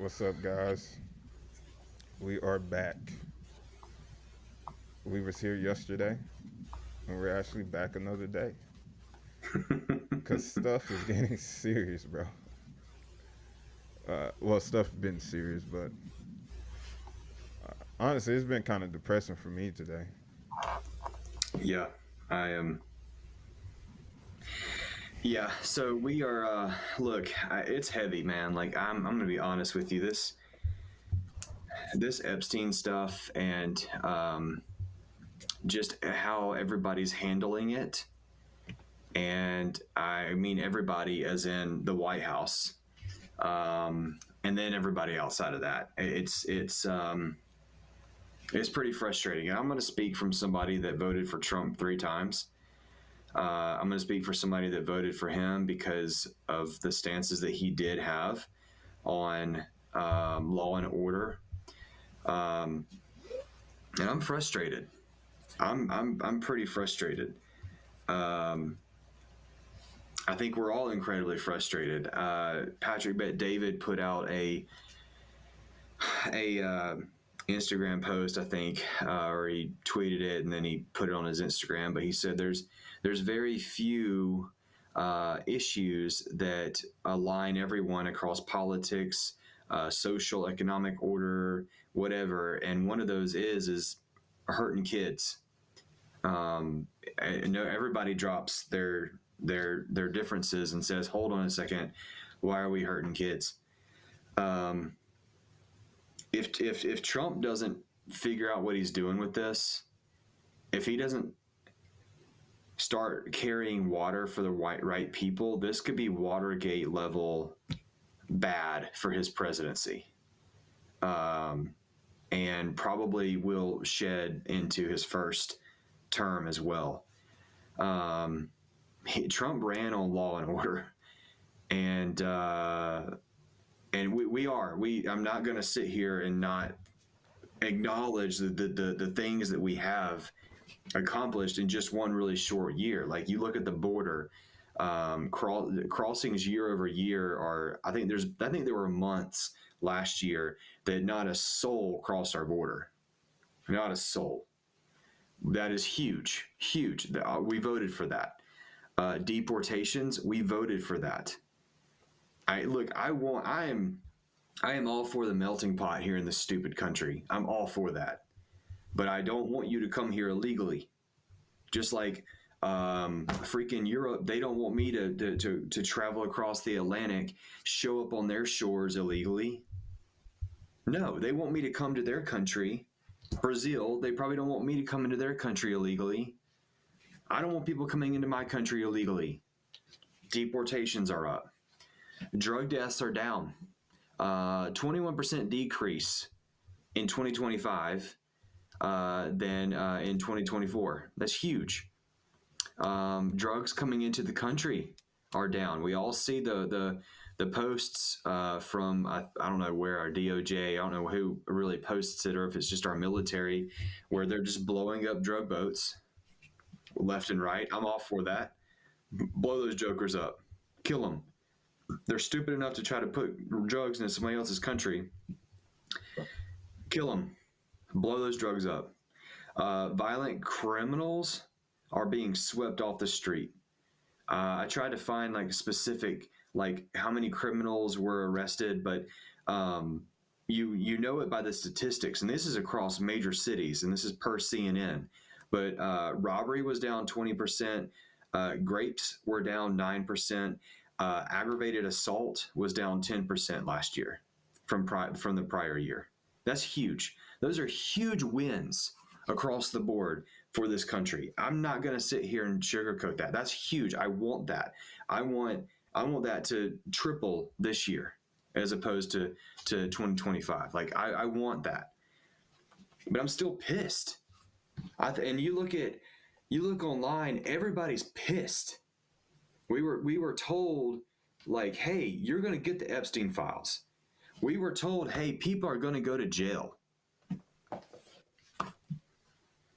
What's up, guys? We are back. We was here yesterday, and we're actually back another day. Cause stuff is getting serious, bro. Well, stuff been serious, but honestly, it's been kind of depressing for me today. Yeah, I am. Yeah, so we are. Look, it's heavy, man. Like I'm gonna be honest with you. This Epstein stuff and just how everybody's handling it, and I mean everybody, as in the White House, and then everybody outside of that. It's pretty frustrating. And I'm going to speak from somebody that voted for Trump 3 times. I'm going to speak for somebody that voted for him because of the stances that he did have on law and order, um, and I'm frustrated. I'm pretty frustrated. Um, I think we're all incredibly frustrated. Patrick Bet David put out a Instagram post, I think, or he tweeted it and then he put it on his Instagram. But he said there's very few issues that align everyone across politics, social, economic order, whatever. And one of those is hurting kids. I know everybody drops their differences and says, "Hold on a second, why are we hurting kids?" Um, if Trump doesn't figure out what he's doing with this, if he doesn't start carrying water for the right people, this could be Watergate level bad for his presidency, and probably will shed into his first term as well. Trump ran on law and order, and I'm not going to sit here and not acknowledge the things that we have accomplished in just one really short year. Like you look at the border, crossings year over year are. I think there were months last year that not a soul crossed our border, not a soul. That is huge, huge. We voted for that. Deportations, we voted for that. I am all for the melting pot here in this stupid country. I'm all for that. But I don't want you to come here illegally. Just like freaking Europe, they don't want me to travel across the Atlantic, show up on their shores illegally. No, they want me to come to their country. Brazil, they probably don't want me to come into their country illegally. I don't want people coming into my country illegally. Deportations are up. Drug deaths are down. 21% decrease in 2025 than in 2024. That's huge. Drugs coming into the country are down. We all see the posts from I don't know where, our DOJ. I don't know who really posts it or if it's just our military, where they're just blowing up drug boats left and right. I'm all for that. Blow those jokers up. Kill them. They're stupid enough to try to put drugs into somebody else's country. Kill them. Blow those drugs up. Violent criminals are being swept off the street. I tried to find like specific, like how many criminals were arrested, but you know it by the statistics, and this is across major cities, and this is per CNN. But robbery was down 20%, rapes were down 9%, aggravated assault was down 10% last year from the prior year. That's huge. Those are huge wins across the board for this country. I'm not going to sit here and sugarcoat that. That's huge. I want that. I want that to triple this year as opposed to 2025. Like I want that. But I'm still pissed. And you look online, everybody's pissed. We were told, like, hey, you're going to get the Epstein files. We were told, hey, people are going to go to jail.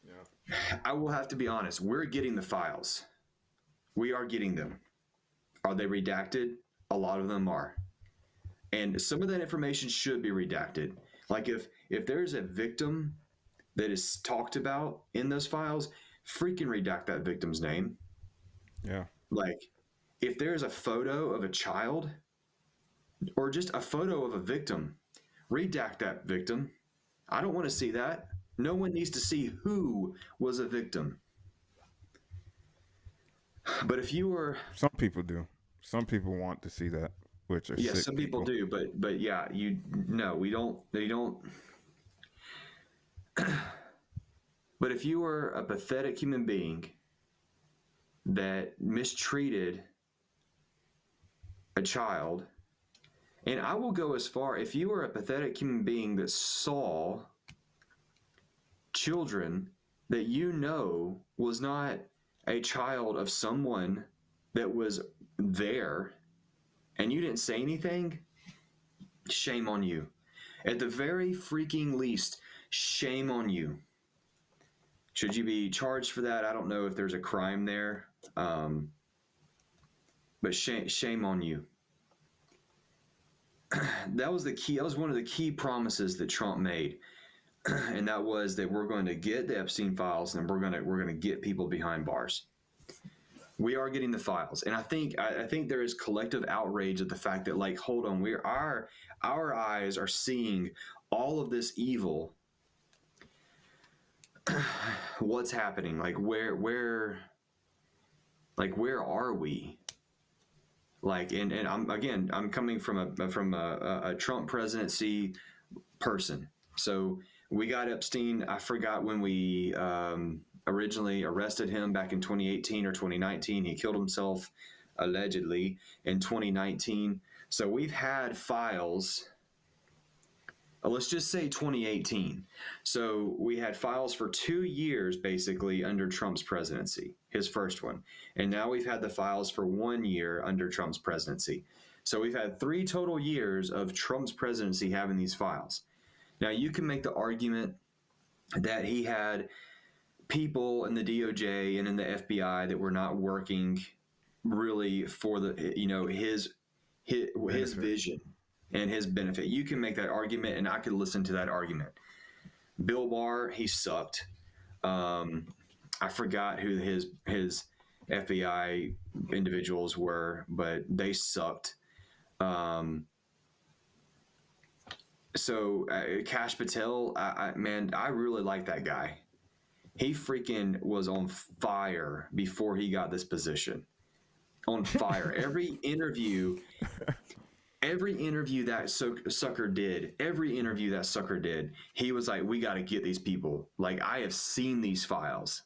Yeah. I will have to be honest. We're getting the files. We are getting them. Are they redacted? A lot of them are. And some of that information should be redacted. Like if there's a victim that is talked about in those files, freaking redact that victim's name. Yeah. Like if there's a photo of a child or just a photo of a victim, redact that victim. I don't want to see that. No one needs to see who was a victim. But if you were, Some people do. Some people want to see that, which are yeah, sick some people people. do, but yeah, you no, we don't. They don't. But if you were a pathetic human being that mistreated a child, and I will go as far, if you were a pathetic human being that saw children that you know was not a child of someone that was there and you didn't say anything, shame on you. At the very freaking least, shame on you. Should you be charged for that? I don't know if there's a crime there, but shame on you. That was the key. That was one of the key promises that Trump made, and that was that we're going to get the Epstein files and we're going to get people behind bars. We are getting the files, and I think there is collective outrage at the fact that, like, hold on, our eyes are seeing all of this evil. What's happening? Like where are we? Like, and I'm coming from a Trump presidency person. So we got Epstein. I forgot when we originally arrested him back in 2018 or 2019. He killed himself allegedly in 2019. So we've had files. Let's just say 2018. So we had files for 2 years basically under Trump's presidency, his first one. And now we've had the files for 1 year under Trump's presidency. So we've had 3 total years of Trump's presidency having these files. Now you can make the argument that he had people in the DOJ and in the FBI that were not working really for the, his vision and his benefit. You can make that argument, and I could listen to that argument. Bill Barr, he sucked. I forgot who his FBI individuals were, but they sucked. So Kash Patel, I really like that guy. He freaking was on fire before he got this position. On fire. Every interview that sucker did, he was like, we got to get these people. Like, I have seen these files.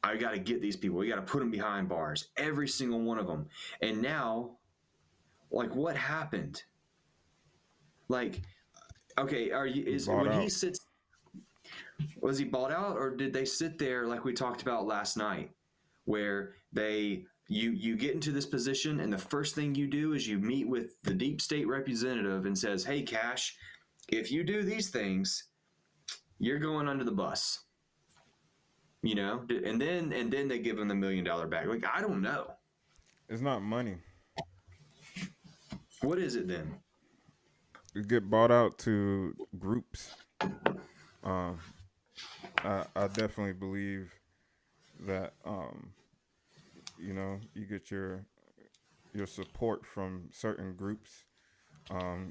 I got to get these people. We got to put them behind bars. Every single one of them. And now, like, what happened? Like, okay, was he bought out, or did they sit there like we talked about last night, where you get into this position and the first thing you do is you meet with the deep state representative and says, hey, Cash, if you do these things, you're going under the bus, and then they give him the $1 million bag. Like, I don't know. It's not money. What is it then? You get bought out to groups. I definitely believe that you get your support from certain groups.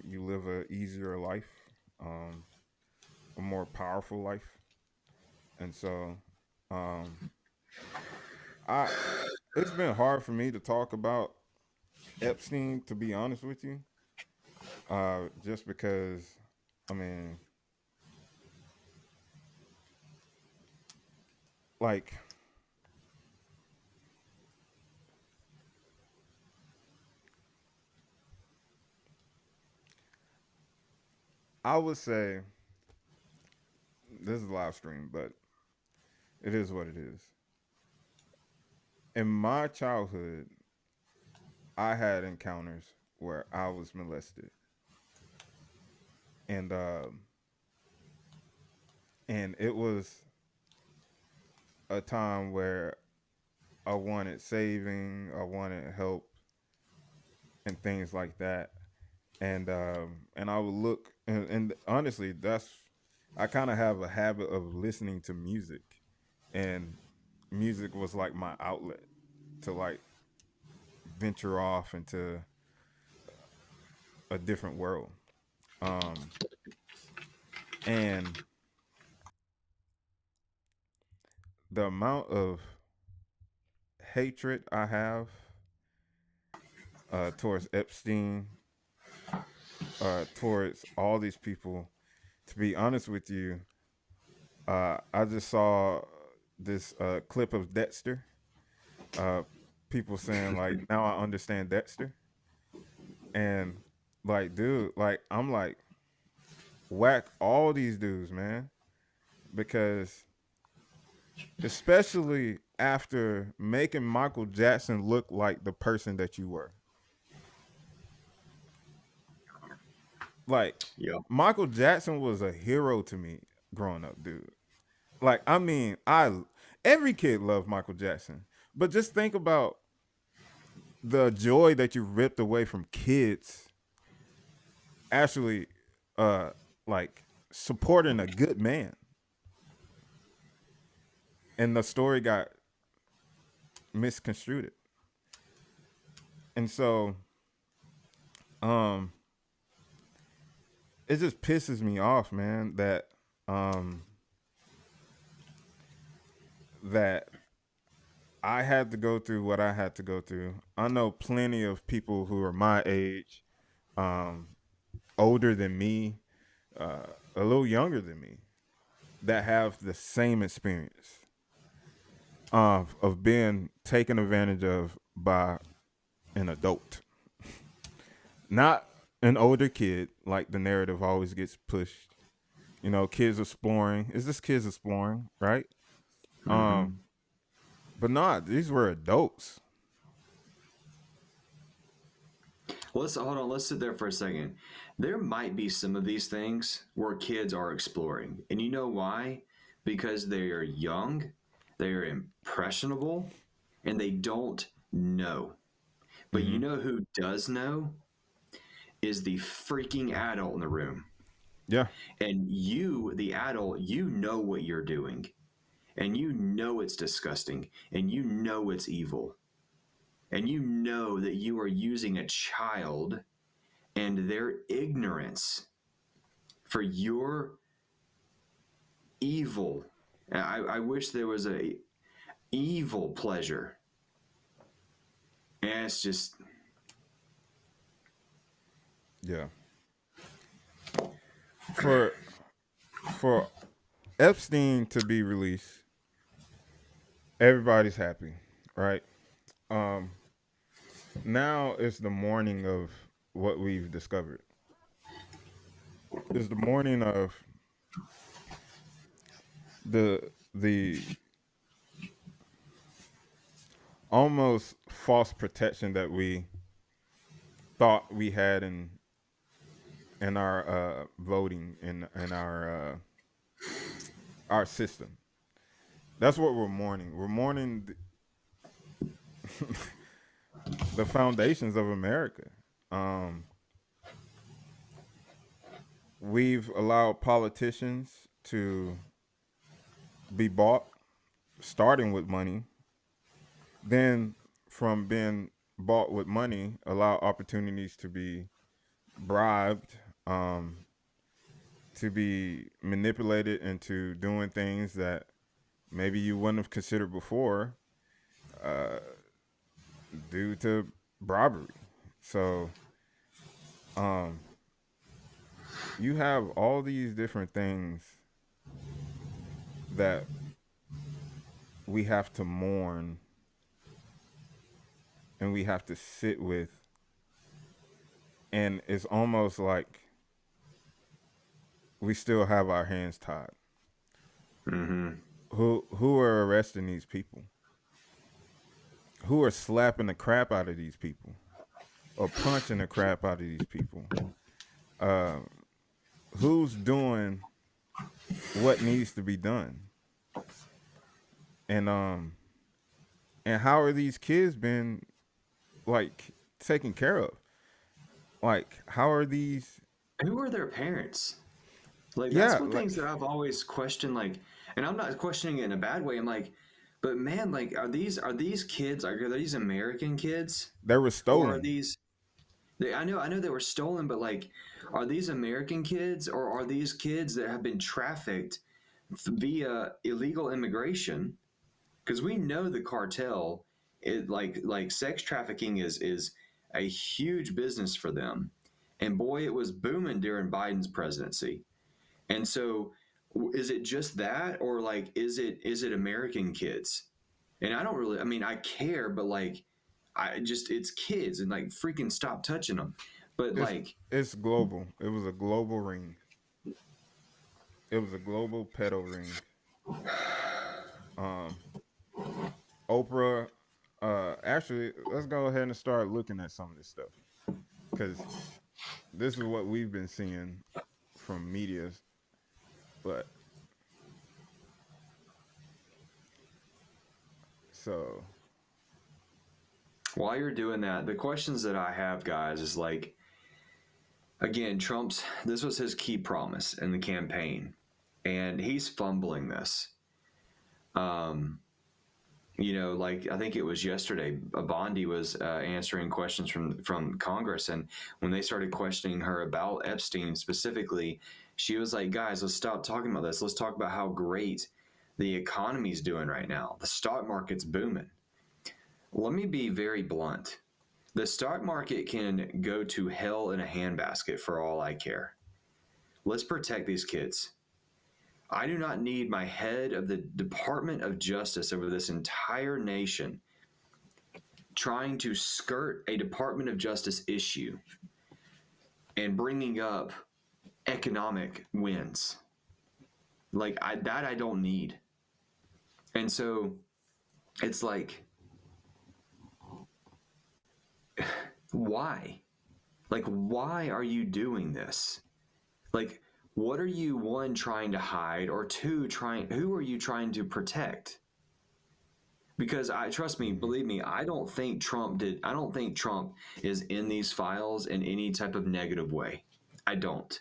You live a easier life, a more powerful life, and so it's been hard for me to talk about Epstein, to be honest with you, just because, I mean, like, I would say this is a live stream, but it is what it is. In my childhood, I had encounters where I was molested, and and it was a time where I wanted saving, I wanted help, and things like that. and I would look, and honestly, that's I kind of have a habit of listening to music, and music was like my outlet to like venture off into a different world. Um, and the amount of hatred I have towards Epstein, towards all these people, to be honest with you, I just saw this clip of Dexter. Uh, People saying like, now I understand Dexter, and like, dude, like I'm like, whack all these dudes, man, because especially after making Michael Jackson look like the person that you were. Like Yeah. Michael Jackson was a hero to me growing up, dude. Like I mean, I every kid loved Michael Jackson, but just think about the joy that you ripped away from kids actually uh like supporting a good man. And the story got misconstrued. And so um it just pisses me off, man, um that I had to go through what I had to go through. I know plenty of people who are my age, um, older than me, a little younger than me, that have the same experience of being taken advantage of by an adult, not an older kid, like the narrative always gets pushed. You know, kids exploring. Is this kids exploring, right? Mm-hmm. Um, but not. These were adults. Well, let's hold on. Let's sit there for a second. There might be some of these things where kids are exploring, and you know why? Because they are young, they are impressionable, and they don't know. But you Mm-hmm. know who does know is the freaking adult in the room. Yeah. And you, the adult, you know what you're doing, and you know it's disgusting, and you know it's evil, and you know that you are using a child and their ignorance for your evil. I wish there was a evil pleasure. And it's just Yeah. For for Epstein to be released, everybody's happy, right? Um, Now it's the morning of what we've discovered. It's the morning of the almost false protection that we thought we had in our voting in our system. That's what we're mourning. We're mourning the foundations of America. Um, we've allowed politicians to be bought, starting with money, then from being bought with money, allow opportunities to be bribed, to be manipulated into doing things that maybe you wouldn't have considered before, uh, due to bribery. So, um, you have all these different things that we have to mourn and we have to sit with, and it's almost like we still have our hands tied. mm-hmm. Who are arresting these people? Who are slapping the crap out of these people or punching the crap out of these people? Uh, who's doing what needs to be done? And and how are these kids been like taken care of? Like, how are these? Who are their parents? Like that's Yeah, one like things that I've always questioned. Like, and I'm not questioning it in a bad way. I'm like, but man, like, are these kids? Like, are these American kids, they were or are stolen. these? I know they were stolen, but like, are these American kids, or are these kids that have been trafficked via illegal immigration? Because we know the cartel, like sex trafficking is a huge business for them, and boy, it was booming during Biden's presidency. And so, is it just that, or like, is it American kids? And I don't really, I mean, I care, but like, I just it's kids, and like freaking stop touching them. But It's like, it's global. It was a global ring. It was a global pedo ring. Um, Oprah. Actually, let's go ahead and start looking at some of this stuff because this is what we've been seeing from medias. But so while you're doing that, the questions that I have, guys, is like, again, this was his key promise in the campaign, and he's fumbling this. Um, like I think it was yesterday, Bondi was answering questions from Congress, and when they started questioning her about Epstein specifically, she was like, "Guys, let's stop talking about this. Let's talk about how great the economy's doing right now. The stock market's booming." Let me be very blunt. The stock market can go to hell in a handbasket for all I care. Let's protect these kids. I do not need my head of the Department of Justice over this entire nation trying to skirt a Department of Justice issue and bringing up economic wins. Like I don't need. And so it's like, why? Like, why are you doing this? Like, what are you, one, trying to hide, or two, who are you trying to protect? Because trust me, mhm. believe me, I don't think Trump is in these files in any type of negative way. I don't.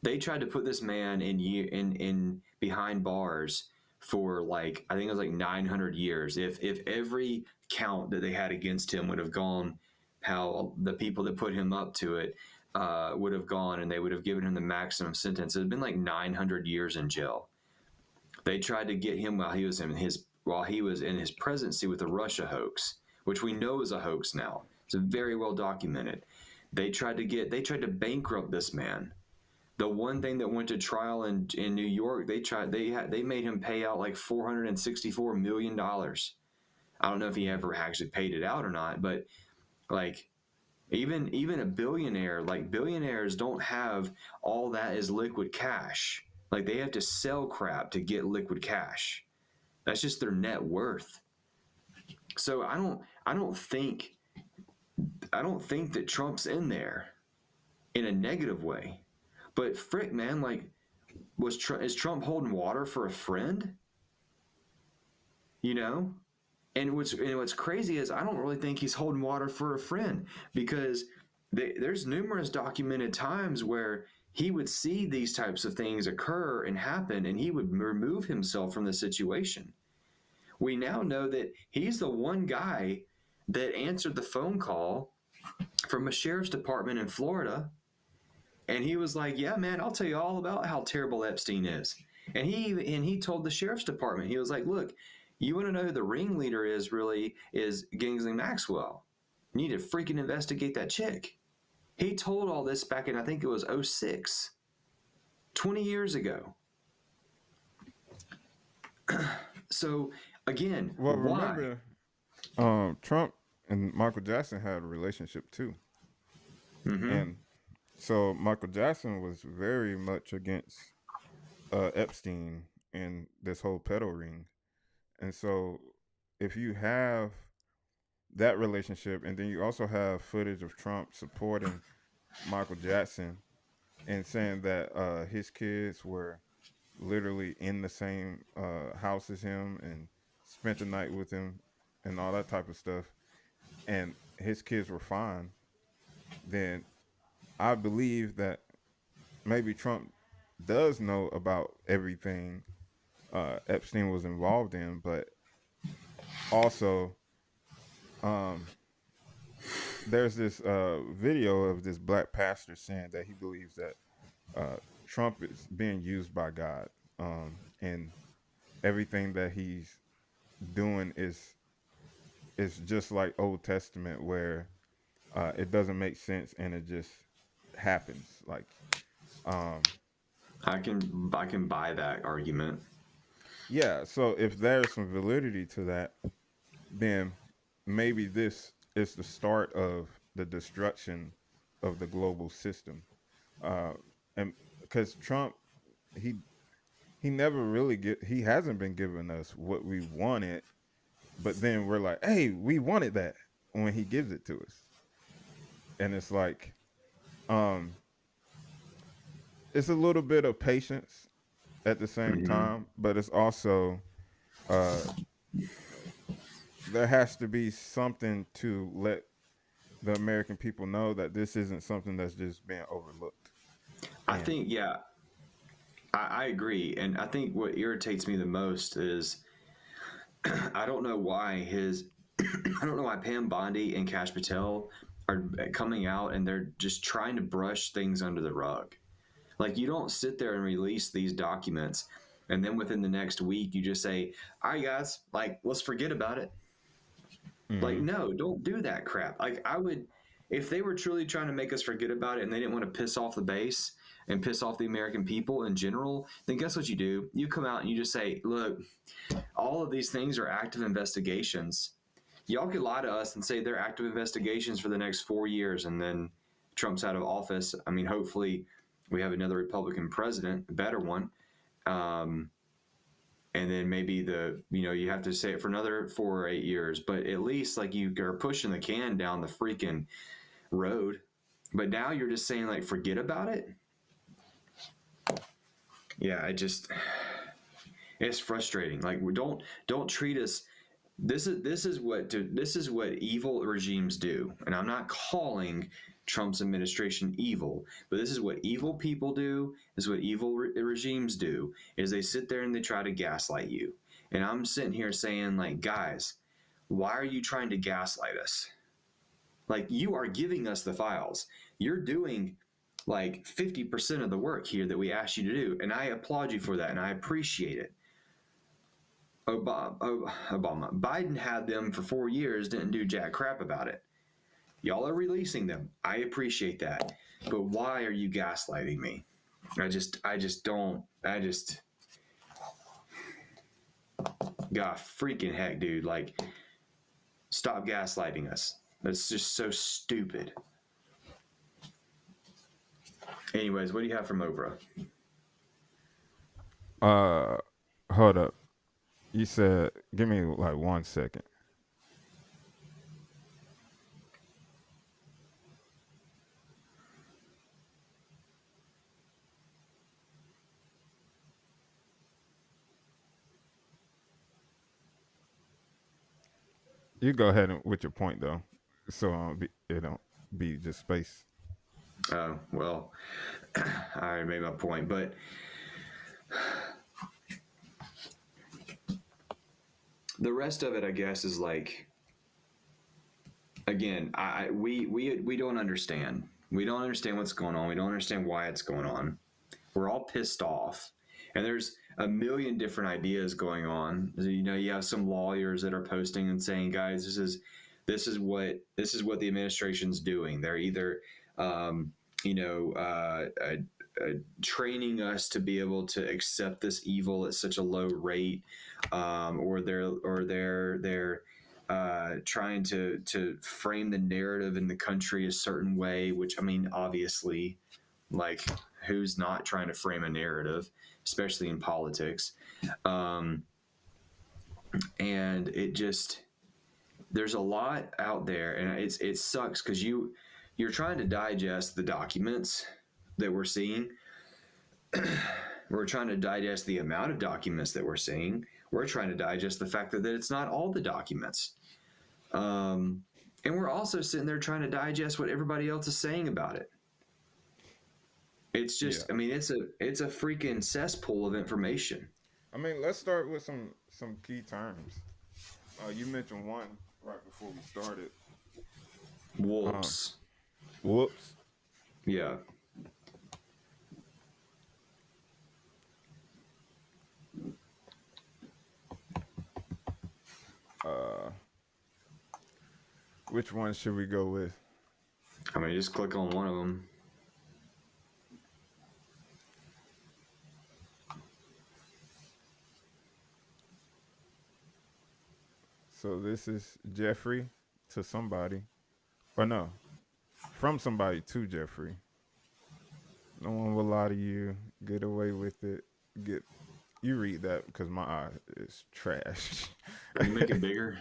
They tried to put this man in behind bars for, like, I think it was like 900 years. If every count that they had against him would have gone how the people that put him up to it would have gone, and they would have given him the maximum sentence, it had been like 900 years in jail. They tried to get him while he was in his presidency with the Russia hoax, which we know is a hoax now. It's very well documented. They tried to bankrupt this man. The one thing that went to trial in New York, they made him pay out like $464 million. I don't know if he ever actually paid it out or not, but like, even a billionaire, like, billionaires don't have all that as liquid cash. Like, they have to sell crap to get liquid cash. That's just their net worth. So I don't think that Trump's in there in a negative way. But frick, man, like, is Trump holding water for a friend? You know? And what's crazy is I don't really think he's holding water for a friend, because there's numerous documented times where he would see these types of things occur and happen, and he would remove himself from the situation. We now know that he's the one guy that answered the phone call from a sheriff's department in Florida, and he was like, "Yeah, man, I'll tell you all about how terrible Epstein is." And he told the sheriff's department, he was like, "Look, you want to know who the ringleader is? Really, is Ghislaine Maxwell. You need to freaking investigate that chick." He told all this back in, I think it was '06, 20 years ago. So again, Well, why? remember, Trump and Michael Jackson had a relationship too, Mm-hmm. and so Michael Jackson was very much against Epstein and this whole pedo ring. And so, if you have that relationship, and then you also have footage of Trump supporting Michael Jackson and saying that his kids were literally in the same house as him and spent the night with him and all that type of stuff, and his kids were fine, then I believe that maybe Trump does know about everything Epstein was involved in, but also um, there's this video of this black pastor saying that he believes that uh, Trump is being used by God, and everything that he's doing is just like Old Testament, where it doesn't make sense and it just happens. Like, um, I can buy that argument. yeah. So if there's some validity to that, then maybe this is the start of the destruction of the global system. Uh, and because Trump, he he never really he hasn't been giving us what we wanted, but then we're like, hey, we wanted that when he gives it to us, and it's like, um, it's a little bit of patience at the same Mm-hmm. time, but it's also uh, there has to be something to let the American people know that this isn't something that's just being overlooked. I And think, yeah, I agree. And I think what irritates me the most is I don't know why I don't know why Pam Bondi and Cash Patel are coming out and they're just trying to brush things under the rug. Like, you don't sit there and release these documents and then within the next week you just say, all right, guys, like, let's forget about it. Like, mm-hmm, no, don't do that crap. Like, I would, if they were truly trying to make us forget about it and they didn't want to piss off the base and piss off the American people in general, then guess what you do? You come out and you just say, look, all of these things are active investigations. Y'all could lie to us and say they're active investigations for the next 4 years, and then Trump's out of office. I mean, hopefully we have another Republican president, a better one. Um, and then maybe you have to say it for another 4 or 8 years, but at least like you are pushing the can down the freaking road. But now you're just saying like forget about it. Yeah, it's frustrating. Like, we don't treat us. This is what evil regimes do, and I'm not calling Trump's administration evil, but this is what evil people do. This is what evil regimes do. Is they sit there and they try to gaslight you. And I'm sitting here saying, like, guys, why are you trying to gaslight us? Like, you are giving us the files. You're doing like 50% of the work here that we asked you to do, and I applaud you for that, and I appreciate it. Biden had them for 4 years, didn't do jack crap about it. Y'all are releasing them. I appreciate that. But why are you gaslighting me? God freaking heck, dude. Like, stop gaslighting us. That's just so stupid. Anyways, what do you have from Oprah? uh, hold up. You said, give me like 1 second. You go ahead with your point though, so it don't be just space. Oh, well, I already made my point, but the rest of it, I guess, is like, again, we don't understand. We don't understand what's going on. We don't understand why it's going on. We're all pissed off, and there's a million different ideas going on. You have some lawyers that are posting and saying, guys, this is what the administration's doing. They're either um, you know training us to be able to accept this evil at such a low rate, or they're trying to frame the narrative in the country a certain way. Which, I mean, obviously, like, who's not trying to frame a narrative, especially in politics? Um, and there's a lot out there, and it sucks because you're trying to digest the documents that we're seeing. We're trying to digest the amount of documents that we're seeing. We're trying to digest the fact that it's not all the documents. And we're also sitting there trying to digest what everybody else is saying about it. It's Yeah. just, I mean, it's a freaking cesspool of information. I mean, let's start with some key terms. You mentioned one right before we started. Uh, Whoops. whoops. Yeah. Uh, which one should we go with? I mean, just click on one of them. So this is Jeffrey to somebody, or no, from somebody to Jeffrey. No one will lie to you. Get away with it. Get you read that because my eye is trash. Can you make it bigger?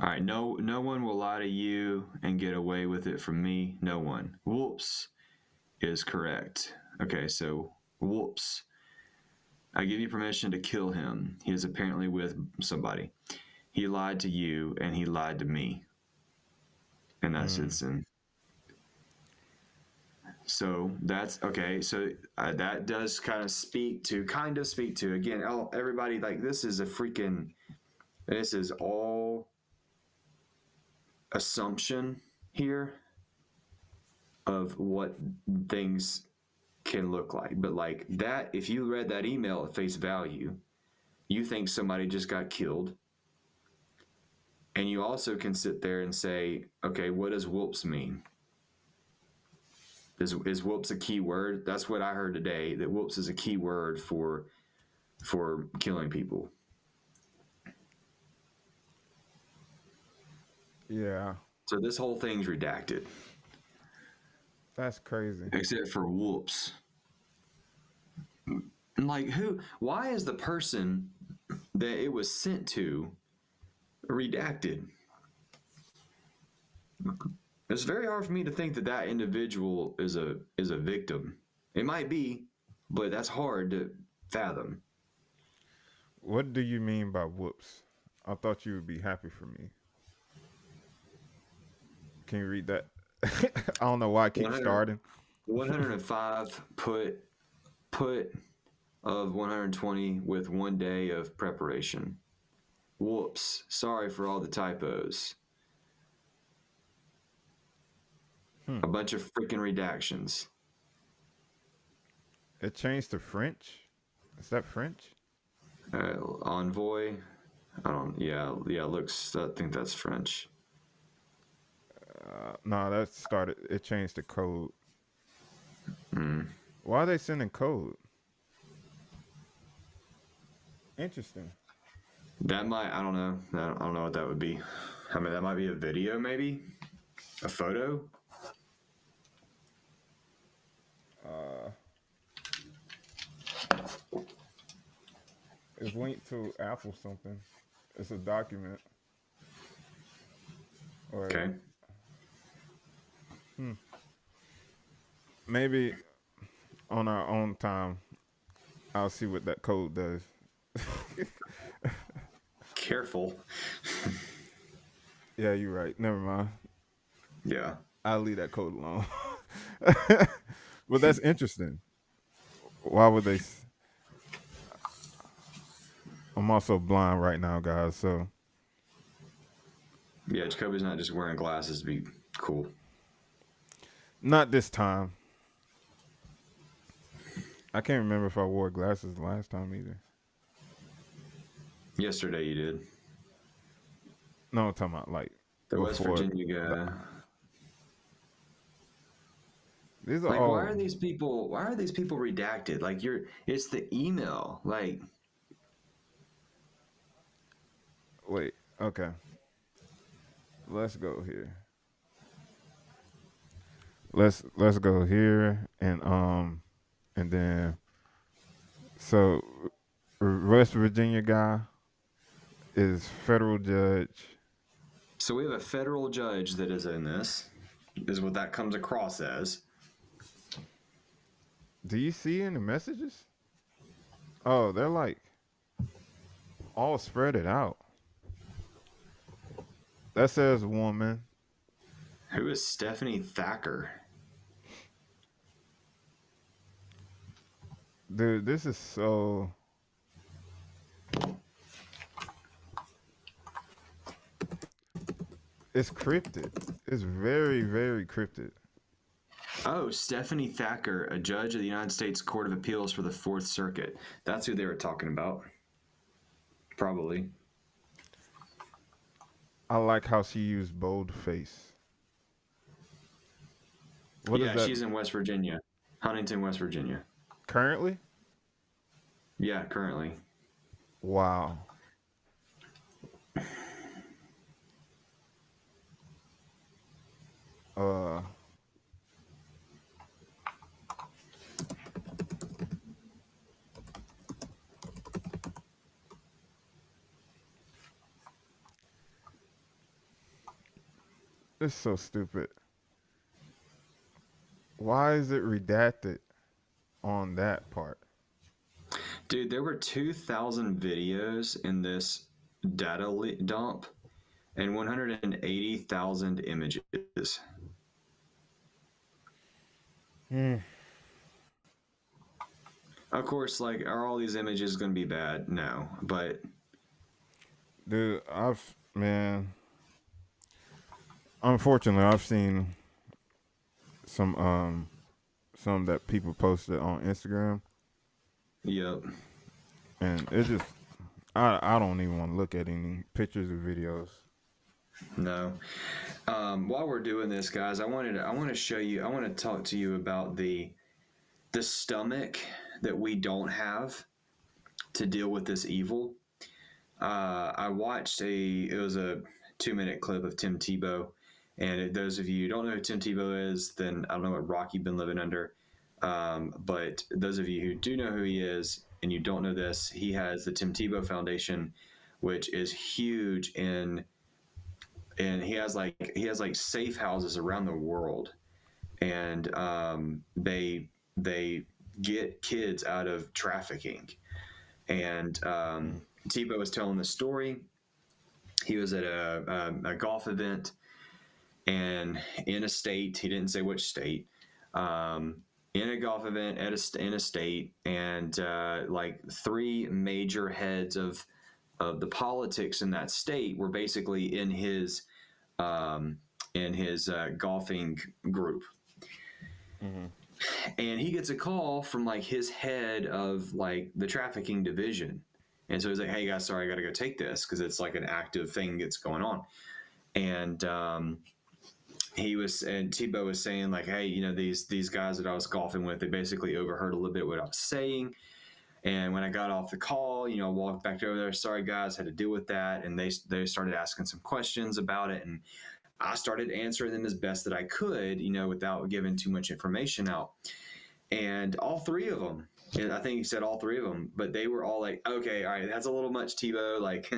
All right. No one will lie to you and get away with it from me. No one. Whoops is correct. Okay, so whoops. I give you permission to kill him. He is apparently with somebody. He lied to you and he lied to me. And that's Mm. it's in. So that's okay. So that does kind of speak to again. Everybody, like, this is a freaking. This is all assumption here of what things can look like. But like that, if you read that email at face value, you think somebody just got killed. And you also can sit there and say, okay, what does whoops mean? Is whoops a key word? That's what I heard today, that whoops is a key word for killing people. Yeah, So this whole thing's redacted, that's crazy. except for whoops. And like, why is the person that it was sent to redacted? It's very hard for me to think that that individual is a victim. It might be, but that's hard to fathom. What do you mean by whoops? I thought you would be happy for me. Can you read that? I don't know why I keep 100, starting. 105 put of 120 with 1 day of preparation. Whoops. Sorry for all the typos. A bunch of freaking redactions. It changed to French. Is that French? Envoy. I don't. Yeah. Looks. I think that's French. No, that started. It changed to code. Mm. Why are they sending code? Interesting. That might. I don't know. I don't know what that would be. I mean, that might be a video, maybe a photo. It's linked to Apple something. It's a document. Or Okay. maybe on our own time, I'll see what that code does. Careful. Yeah, you're right. Never mind. Yeah. I'll leave that code alone. But that's interesting. Why would they? I'm also blind right now, guys. So Yeah. Jacoby's not just wearing glasses to be cool. not this time. I can't remember if I wore glasses last time either. Yesterday you did. No, I'm talking about like The West before. Virginia guy. These are Like, all. why are these people? Why are these people redacted? Like, it's the email. Like, Wait. Okay. Let's go here. Let's go here and then so West Virginia guy is federal judge. so we have a federal judge that is in this. Is what that comes across as. Do you see any messages? Oh, they're like all spread it out. That says woman. Who is Stephanie Thacker? dude, this is so. It's cryptid. It's very, very cryptid. Oh, Stephanie Thacker, a judge of the United States Court of Appeals for the Fourth Circuit. That's who they were talking about. Probably. I like how she used boldface. What is Yeah, that she's in West Virginia, Huntington, West Virginia. currently? Yeah, currently. Wow. Uh, it's so stupid. Why is it redacted on that part? Dude, there were 2,000 videos in this data dump and 180,000 images. Hmm. Of course, like, are all these images going to be bad? No, but Dude, unfortunately, I've seen some some that people posted on Instagram, yep. and it just I don't even want to look at any pictures or videos. No. While we're doing this, guys, I want to show you. I want to talk to you about the stomach that we don't have to deal with this evil. I watched it was a 2-minute clip of Tim Tebow. And those of you who don't know who Tim Tebow is, then I don't know what rock you've been living under. But those of you who do know who he is and you don't know this, he has the Tim Tebow Foundation, which is huge and he has like safe houses around the world, and they get kids out of trafficking. And Mm. Tebow was telling the story. He was at a golf event, and in a state, he didn't say which state, in a golf event in a state, and like three major heads of the politics in that state were basically um, in his golfing group. Mm-hmm. And he gets a call from like his head of like the trafficking division. And so he's like, "Hey guys, sorry, I got to go take this because it's like an active thing that's going on." And Tebow was saying like, "Hey, you know, these guys that I was golfing with, they basically overheard a little bit what I was saying. And when I got off the call, you know, I walked back over there. Sorry guys, had to deal with that." And they started asking some questions about it, and I started answering them as best that I could, you know, without giving too much information out. And all three of them, and I think he said all three of them, but they were all like, "Okay, all right, that's a little much, Tebow. Like,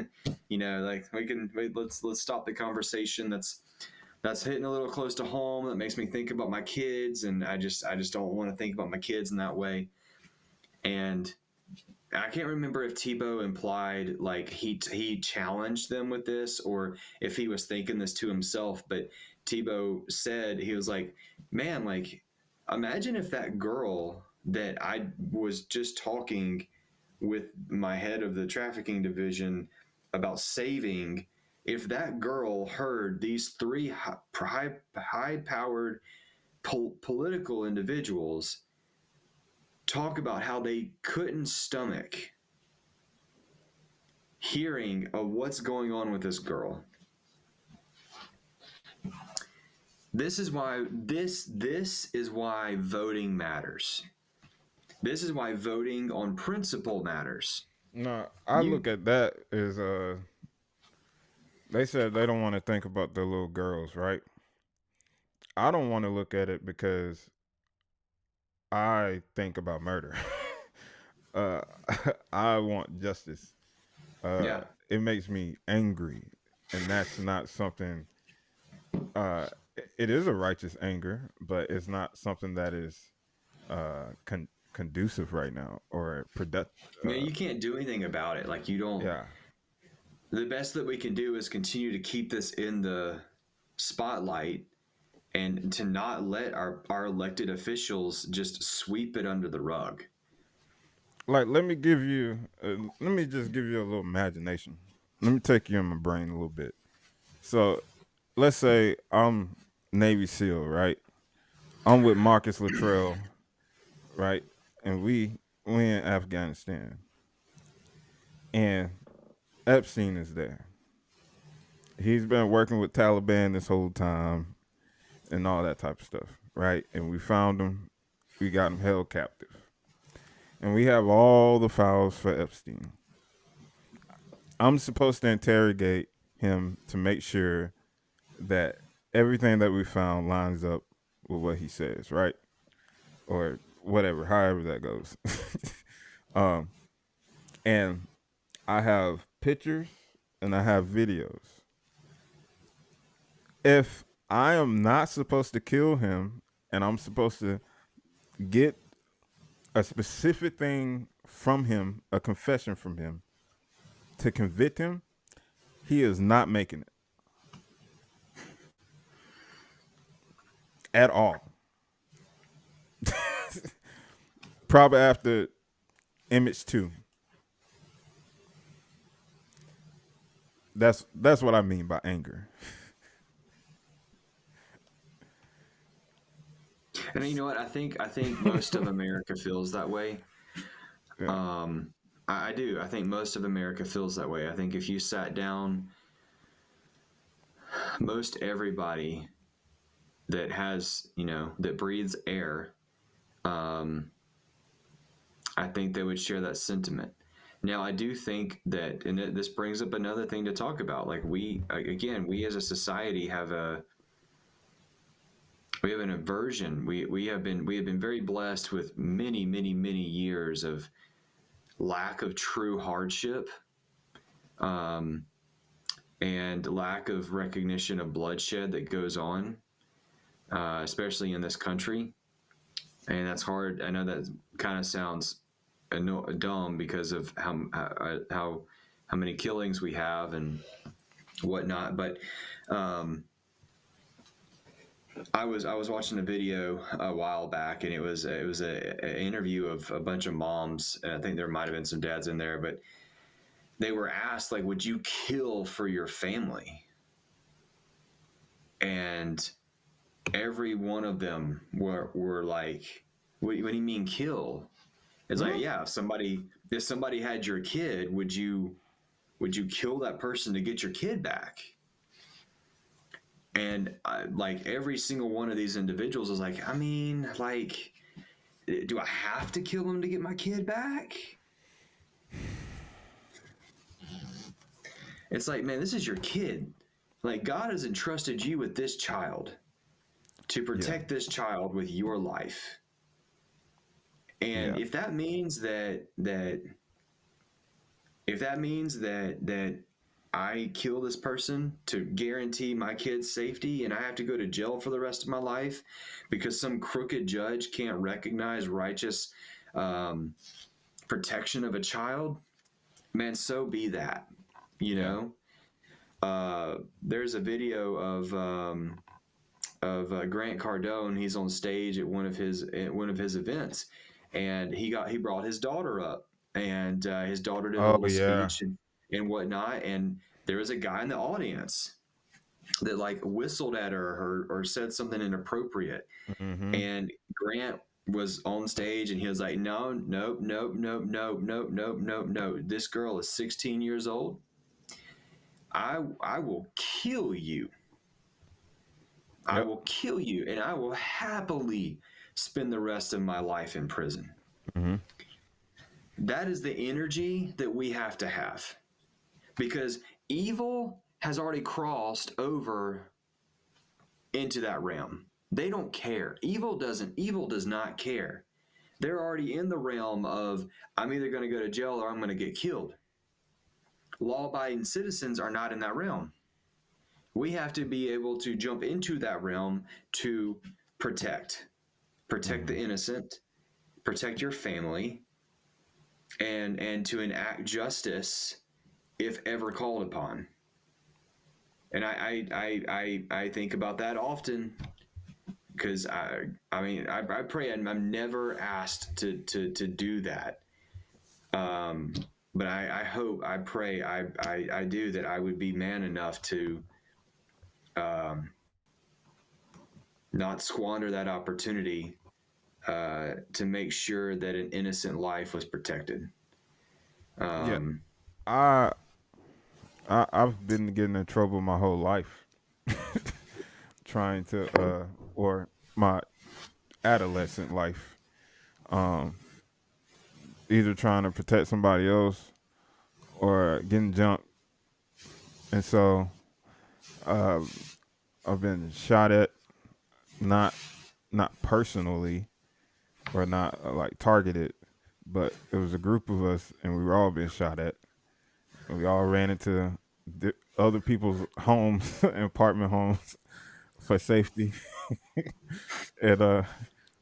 you know, like let's stop the conversation. That's hitting a little close to home. That makes me think about my kids, and I just don't want to think about my kids in that way." And I can't remember if Tebow implied like he challenged them with this or if he was thinking this to himself. But Tebow said he was like, "Man, like imagine if that girl that I was just talking with my head of the trafficking division about saving, if that girl heard these three high powered political individuals talk about how they couldn't stomach hearing of what's going on with this girl." This is why this is why voting matters. This is why voting on principle matters. No, I You look at that as they said they don't want to think about the little girls, right? I don't want to look at it because I think about murder. uh, I want justice. Yeah. It makes me angry, and that's not something. Uh, it is a righteous anger, but it's not something that is conducive right now or productive. Yeah, you can't do anything about it. Like you don't. Yeah, The best that we can do is continue to keep this in the spotlight and to not let our elected officials just sweep it under the rug. Like, let me just give you a little imagination. Let me take you in my brain a little bit. So, let's say I'm Navy SEAL, right? I'm with Marcus Luttrell, right? And we in Afghanistan, and Epstein is there. He's been working with Taliban this whole time and all that type of stuff, right? And we found him. We got him held captive, and we have all the files for Epstein. I'm supposed to interrogate him to make sure that everything that we found lines up with what he says, right? Or whatever, however that goes. um, and I have pictures and I have videos. If I am not supposed to kill him and I'm supposed to get a specific thing from him, a confession from him to convict him, he is not making it at all. Probably after Image 2. That's what I mean by anger. And you know what? I think most of America feels that way. Yeah. I do. I think most of America feels that way. I think if you sat down, most everybody that has, that breathes air, um, I think they would share that sentiment. Now, I do think that, and this brings up another thing to talk about. Like we as a society we have an aversion. We have been very blessed with many, many, many years of lack of true hardship, um, and lack of recognition of bloodshed that goes on, especially in this country. And that's hard. I know that kind of sounds dumb because of how many killings we have and whatnot. But um, I was watching a video a while back, and it was a interview of a bunch of moms, and I think there might have been some dads in there, but they were asked, like, would you kill for your family? And every one of them were like, what do you mean kill? It's like, yeah, if somebody had your kid, would you kill that person to get your kid back? And like every single one of these individuals is like, I mean, like, do I have to kill him to get my kid back? It's like, man, this is your kid. Like, God has entrusted you with this child to Yeah. protect this child with your life. And Yeah. if that means that I kill this person to guarantee my kid's safety and I have to go to jail for the rest of my life because some crooked judge can't recognize righteous um, protection of a child, man, so be that. You Yeah. know, there's a video of Grant Cardone. He's on stage at one of his events, and he brought his daughter up, and his daughter did a Oh little yeah. speech and whatnot, and there was a guy in the audience that like whistled at her or said something inappropriate, Mm-hmm. and Grant was on stage and he was like, no, nope, nope, nope, nope, nope, nope, nope, nope. This girl is 16 years old. I will kill you. I Yep. will kill you, and I will happily spend the rest of my life in prison. Mm-hmm. That is the energy that we have to have because evil has already crossed over into that realm. They don't care. Evil does not care. They're already in the realm of, I'm either going to go to jail or I'm going to get killed. Law abiding citizens are not in that realm. We have to be able to jump into that realm to protect Mm-hmm. the innocent, protect your family, and to enact justice if ever called upon. And I think about that often because I mean I pray I'm never asked to do that. Um, but I hope, I pray, I do that I would be man enough to um, not squander that opportunity to make sure that an innocent life was protected. Yeah, Um, I, I've been getting in trouble my whole life trying to or my adolescent life, um either trying to protect somebody else or getting jumped. And so uh I've been shot at, not not personally or not like targeted, but it was a group of us and we were all being shot at. And we all ran into other people's homes and apartment homes for safety. And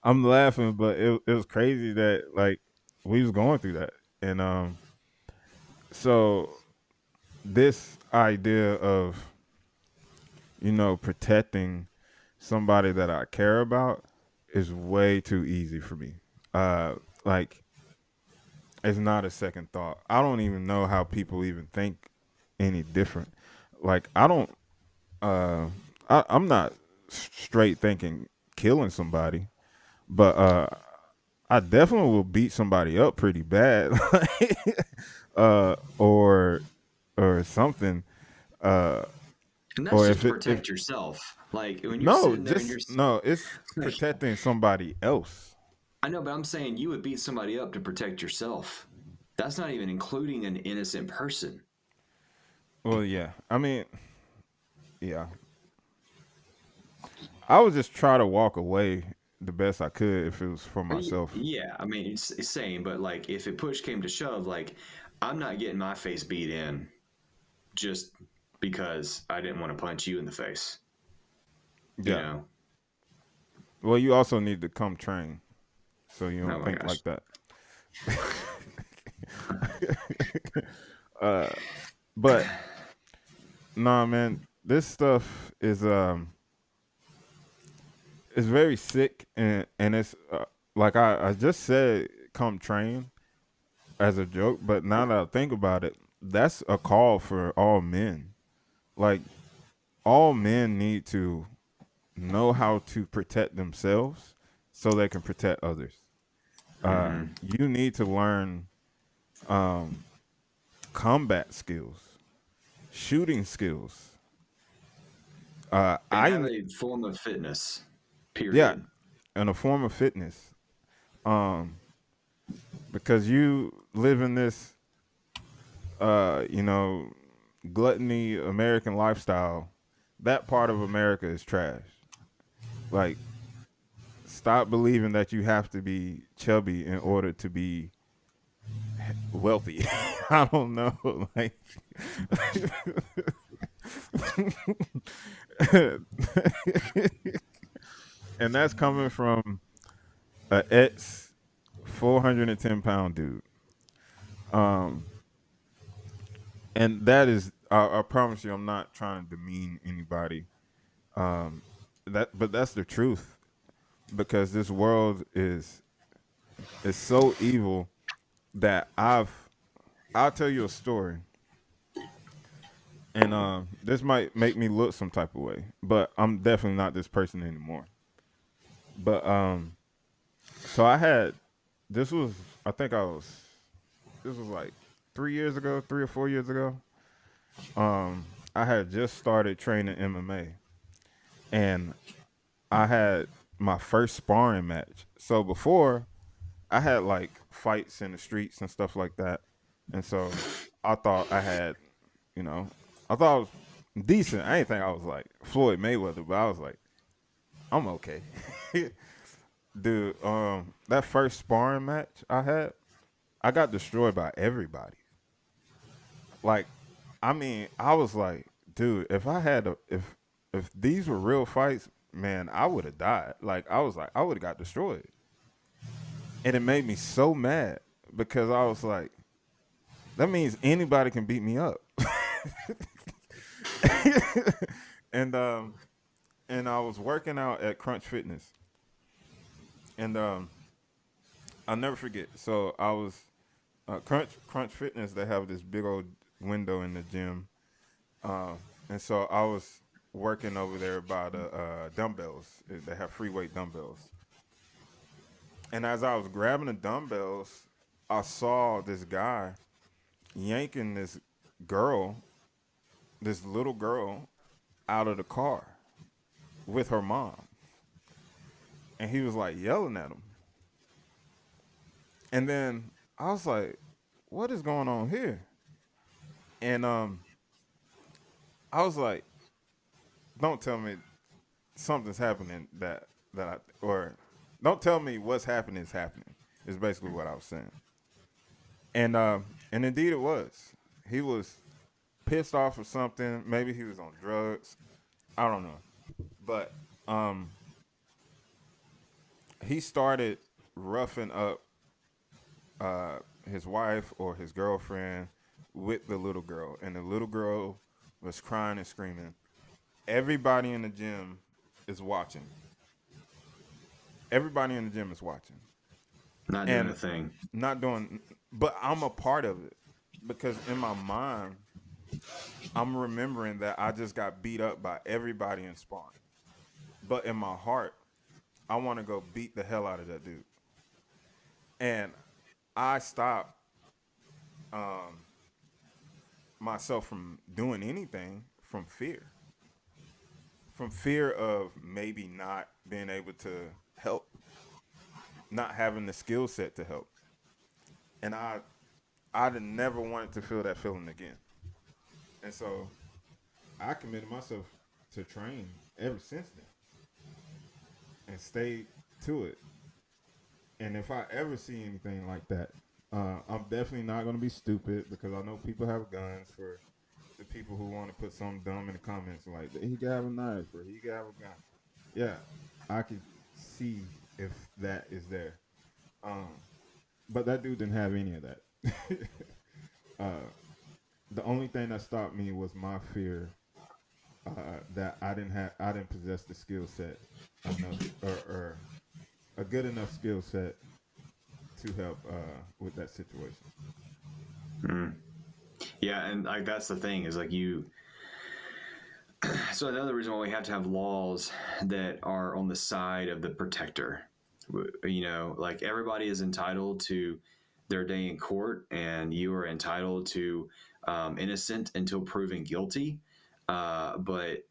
I'm laughing, but it was crazy that like we was going through that. And so this idea of, protecting somebody that I care about is way too easy for me. Like it's not a second thought. I don't even know how people even think any different. Like I don't uh I'm not straight thinking killing somebody, but I definitely will beat somebody up pretty bad. Or something. Uh and that's or just if to it if protect yourself. Like when you're no, sitting there and just you're no, it's like, protecting somebody else. I know, but I'm saying you would beat somebody up to protect yourself. That's not even including an innocent person. Well, yeah. I mean, yeah. I would just try to walk away the best I could if it was for myself. Yeah, I mean, it's same, but like if it push came to shove, like I'm not getting my face beat in just because I didn't want to punch you in the face. You Yeah. know? Well, you also need to come train so you Oh don't my think gosh. like that. uh, but nah, man, this stuff is very sick, and it's like I just said, come train as a joke, but now that I think about it, that's a call for all men. Like all men need to know how to protect themselves so they can protect others. Mm-hmm. You need to learn um, combat skills, shooting skills. And have a form of fitness. Yeah, Period. and a form of fitness. Um, because you live in this, you know, gluttony American lifestyle. That part of America is trash. Like, stop believing that you have to be chubby in order to be wealthy. I don't know, like, and that's coming from a ex 410-pound dude. Um, and that is, I promise you, I'm not trying to demean anybody. Um, but that's the truth because this world is so evil that I'll tell you a story, and this might make me look some type of way, but I'm definitely not this person anymore. But so I had this was I think I was this was like 3 years ago, 3 or 4 years ago. I had just started training MMA, and I had my first sparring match. So before I had like fights in the streets and stuff like that, and so I thought I had, you know, I thought I was decent. I didn't think I was like Floyd Mayweather, but I was like, I'm okay. Dude, that first sparring match I had, I got destroyed by everybody. Like, I mean, I was like, dude, if I had a, if these were real fights, man, I would have died. Like, I was like, I would have got destroyed, and it made me so mad because I was like, that means anybody can beat me up. and and I was working out at Crunch Fitness, and I'll never forget. So I was Crunch Fitness, they have this big old window in the gym, uh, and so I was working over there by the dumbbells. They have free weight dumbbells, and as I was grabbing the dumbbells, I saw this guy yanking girl, this little girl, out of the car with her mom, and he was like yelling at him. And then I was like, "What is going on here?" And I was like, "Don't tell me something's happening or don't tell me what's happening is happening." Is basically what I was saying. And indeed it was. He was pissed off or something. Maybe he was on drugs. I don't know. But um, he started roughing up uh, his wife or his girlfriend with the little girl, and the little girl was crying and screaming. Everybody in the gym is watching. Everybody in the gym is watching, Not doing a and thing. not doing. But I'm a part of it because in my mind, I'm remembering that I just got beat up by everybody in sparring. But in my heart, I want to go beat the hell out of that dude. And I stopped um, myself from doing anything from fear of maybe not being able to help, not having the skill set to help. And I'd never wanted to feel that feeling again. And so I committed myself to train ever since then and stayed to it. And if I ever see anything like that, I'm definitely not going to be stupid because I know people have guns for the people who want to put something dumb in the comments like he could have a knife or he could have a gun. Yeah, I could see if that is there. Um, but that dude didn't have any of that. uh, the only thing that stopped me was my fear that I didn't possess the skill set enough or a good enough skill set to help with that situation. Mm. Yeah, and like that's the thing is like you. So another reason why we have to have laws that are on the side of the protector. You know, like everybody is entitled to their day in court, and you are entitled to innocent until proven guilty. But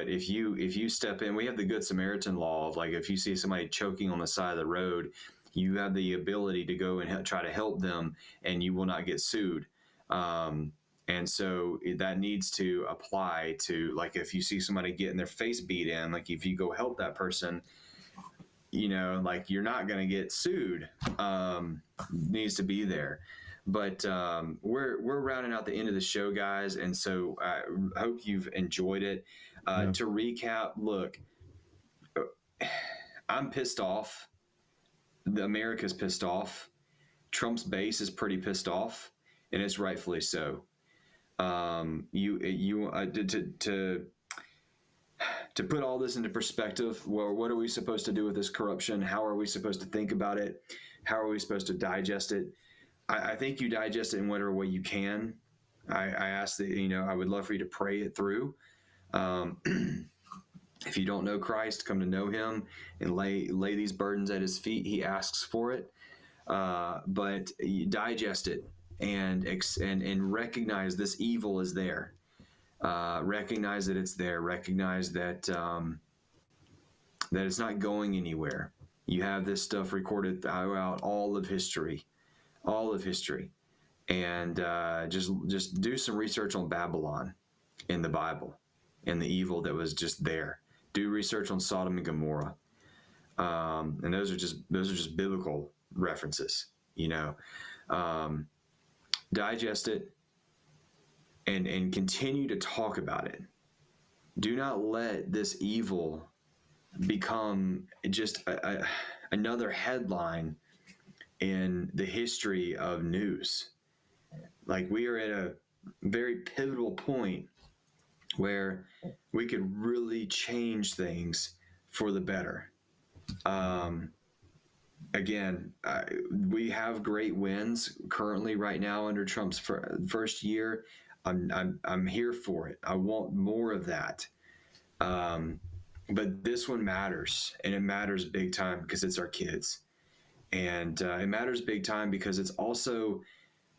if you step in, we have the Good Samaritan law of like if you see somebody choking on the side of the road, you have the ability to go and try to help them, and you will not get sued. Um, and so that needs to apply to like if you see somebody getting their face beat in, like if you go help that person, you know, like you're not going to get sued. Needs to be there. But we're rounding out the end of the show, guys, and so I hope you've enjoyed it. Yeah, To recap, look, I'm pissed off. America's pissed off. Trump's base is pretty pissed off, and it's rightfully so. You to put all this into perspective, well, what are we supposed to do with this corruption? How are we supposed to think about it? How are we supposed to digest it? I think you digest it in whatever way you can. I ask that, you know, I would love for you to pray it through. Um, if you don't know Christ, come to know him and lay these burdens at his feet. He asks for it. But you digest it and recognize this evil is there. Recognize that it's there. Recognize that that it's not going anywhere. You have this stuff recorded throughout all of history, and just do some research on Babylon in the Bible and the evil that was just there. Do research on Sodom and Gomorrah, and those are just biblical references. You know, um, digest it and continue to talk about it. Do not let this evil become just another headline in the history of news. Like we are at a very pivotal point where we could really change things for the better. Um, again, we have great wins currently right now under Trump's first year. I'm here for it. I want more of that. But this one matters, and it matters big time because it's our kids, and it matters big time because it's also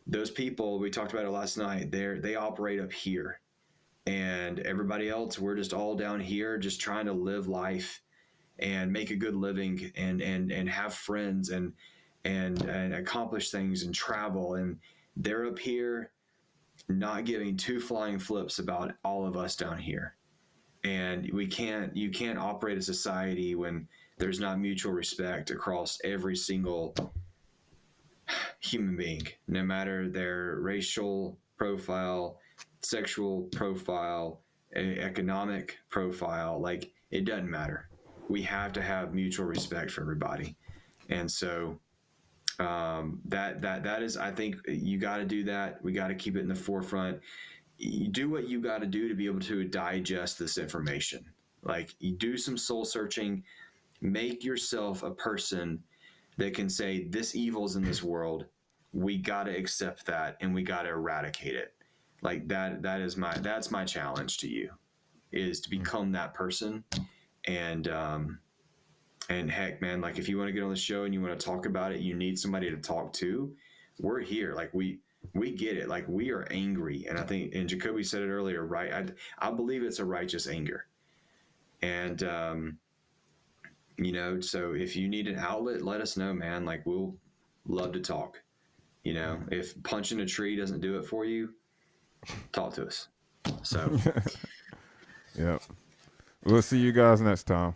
those people we talked about it last night. They operate up here, and everybody else, we're just all down here, just trying to live life and make a good living and have friends and accomplish things and travel. And they're up here not giving two flying flips about all of us down here. And you can't operate a society when there's not mutual respect across every single human being, no matter their racial profile, sexual profile, economic profile. Like, it doesn't matter. We have to have mutual respect for everybody. And so that is, I think you got to do that. We got to keep it in the forefront. You do what you got to do to be able to digest this information. Like, you do some soul searching, make yourself a person that can say, this evil's in this world. We got to accept that, and we got to eradicate it. Like, that's my challenge to you, is to become that person. And heck, man, like, if you want to get on the show and you want to talk about it, you need somebody to talk to, we're here. Like, we get it. Like, we are angry. And I think, and Jacoby said it earlier, right? I believe it's a righteous anger. And, so if you need an outlet, let us know, man. Like, we'll love to talk. If punching a tree doesn't do it for you, talk to us. So, Yep. We'll see you guys next time.